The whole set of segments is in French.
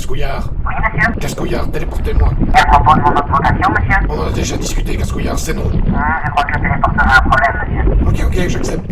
Gascouillard. Oui, monsieur. Gascouillard, téléportez-moi. Et à propos de mon augmentation, monsieur? On en a déjà discuté, Gascouillard, c'est non. Je crois que le téléporteur a un problème, monsieur. Ok, j'accepte.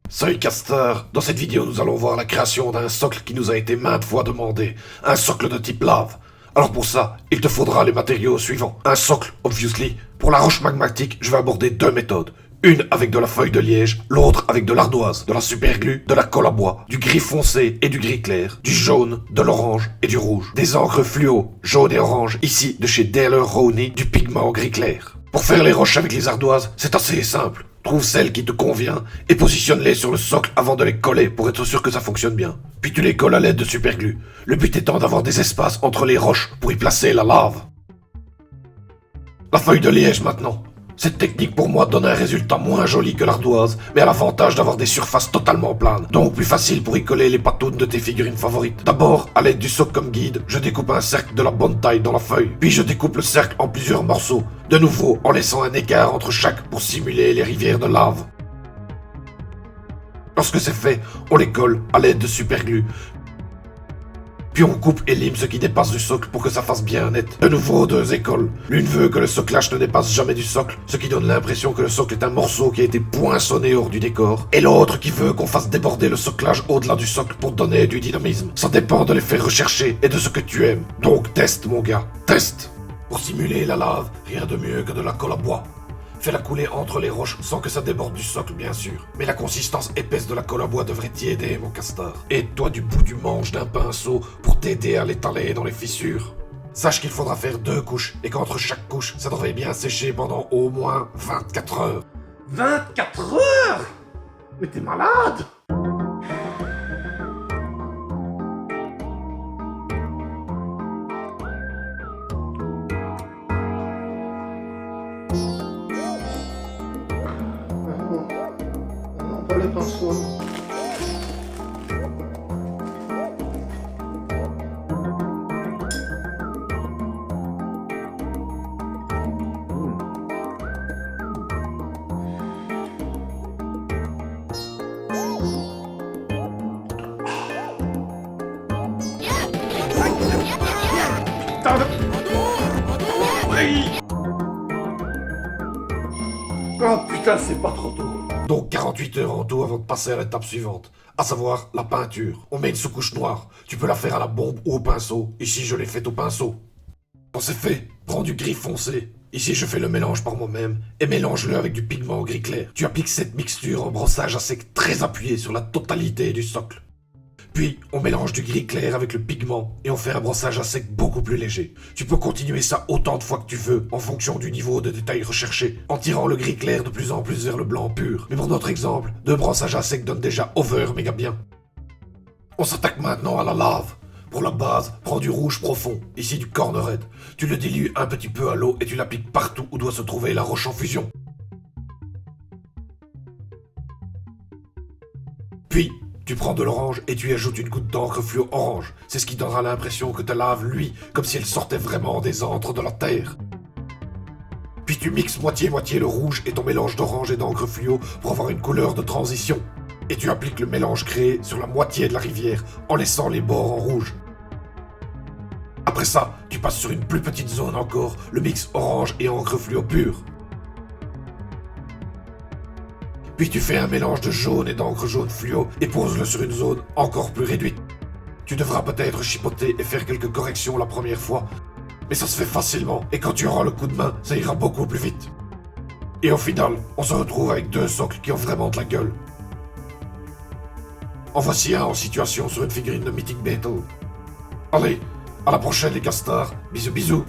Salut Caster, dans cette vidéo nous allons voir la création d'un socle qui nous a été maintes fois demandé, un socle de type lave. Alors pour ça, il te faudra les matériaux suivants. Un socle, obviously. Pour la roche magmatique, je vais aborder deux méthodes. Une avec de la feuille de liège, l'autre avec de l'ardoise, de la superglue, de la colle à bois, du gris foncé et du gris clair, du jaune, de l'orange et du rouge, des encres fluo, jaune et orange, ici de chez Dale Rowney, du pigment gris clair. Pour faire les roches avec les ardoises, c'est assez simple. Trouve celle qui te convient et positionne-les sur le socle avant de les coller pour être sûr que ça fonctionne bien. Puis tu les colles à l'aide de superglue, le but étant d'avoir des espaces entre les roches pour y placer la lave. La feuille de liège maintenant. Cette technique pour moi donne un résultat moins joli que l'ardoise, mais a l'avantage d'avoir des surfaces totalement planes, donc plus facile pour y coller les patounes de tes figurines favorites. D'abord, à l'aide du socle comme guide, je découpe un cercle de la bonne taille dans la feuille, puis je découpe le cercle en plusieurs morceaux, de nouveau en laissant un écart entre chaque pour simuler les rivières de lave. Lorsque c'est fait, on les colle à l'aide de superglue. Puis on coupe et lime ce qui dépasse du socle pour que ça fasse bien net. De nouveau, deux écoles. L'une veut que le soclage ne dépasse jamais du socle, ce qui donne l'impression que le socle est un morceau qui a été poinçonné hors du décor. Et l'autre qui veut qu'on fasse déborder le soclage au-delà du socle pour donner du dynamisme. Ça dépend de l'effet recherché et de ce que tu aimes. Donc teste mon gars, teste. Pour simuler la lave, rien de mieux que de la colle à bois. Fais-la couler entre les roches sans que ça déborde du socle, bien sûr. Mais la consistance épaisse de la colle à bois devrait t'y aider, mon castor. Aide-toi du bout du manche d'un pinceau pour t'aider à l'étaler dans les fissures. Sache qu'il faudra faire 2 couches et qu'entre chaque couche, ça devrait bien sécher pendant au moins 24 heures. 24 heures? Mais t'es malade! Pas le pinceau. Oh putain, c'est pas trop tôt. Donc 48 heures en tout avant de passer à l'étape suivante, à savoir la peinture. On met une sous-couche noire, tu peux la faire à la bombe ou au pinceau, ici je l'ai faite au pinceau. Quand c'est fait, prends du gris foncé. Ici je fais le mélange par moi-même et mélange-le avec du pigment gris clair. Tu appliques cette mixture en brossage à sec très appuyé sur la totalité du socle. Puis, on mélange du gris clair avec le pigment et on fait un brossage à sec beaucoup plus léger. Tu peux continuer ça autant de fois que tu veux, en fonction du niveau de détail recherché, en tirant le gris clair de plus en plus vers le blanc pur. Mais pour notre exemple, 2 brossages à sec donnent déjà over méga bien. On s'attaque maintenant à la lave. Pour la base, prends du rouge profond, ici du cornerhead. Tu le dilues un petit peu à l'eau et tu l'appliques partout où doit se trouver la roche en fusion. Puis, tu prends de l'orange et tu y ajoutes une goutte d'encre fluo orange. C'est ce qui donnera l'impression que ta lave luit, comme si elle sortait vraiment des antres de la terre. Puis tu mixes moitié-moitié le rouge et ton mélange d'orange et d'encre fluo pour avoir une couleur de transition. Et tu appliques le mélange créé sur la moitié de la rivière, en laissant les bords en rouge. Après ça, tu passes sur une plus petite zone encore, le mix orange et encre fluo pure. Puis tu fais un mélange de jaune et d'encre jaune fluo et pose-le sur une zone encore plus réduite. Tu devras peut-être chipoter et faire quelques corrections la première fois, mais ça se fait facilement et quand tu auras le coup de main, ça ira beaucoup plus vite. Et au final, on se retrouve avec 2 socles qui ont vraiment de la gueule. En voici un en situation sur une figurine de Mythic Battle. Allez, à la prochaine les castars, bisous bisous.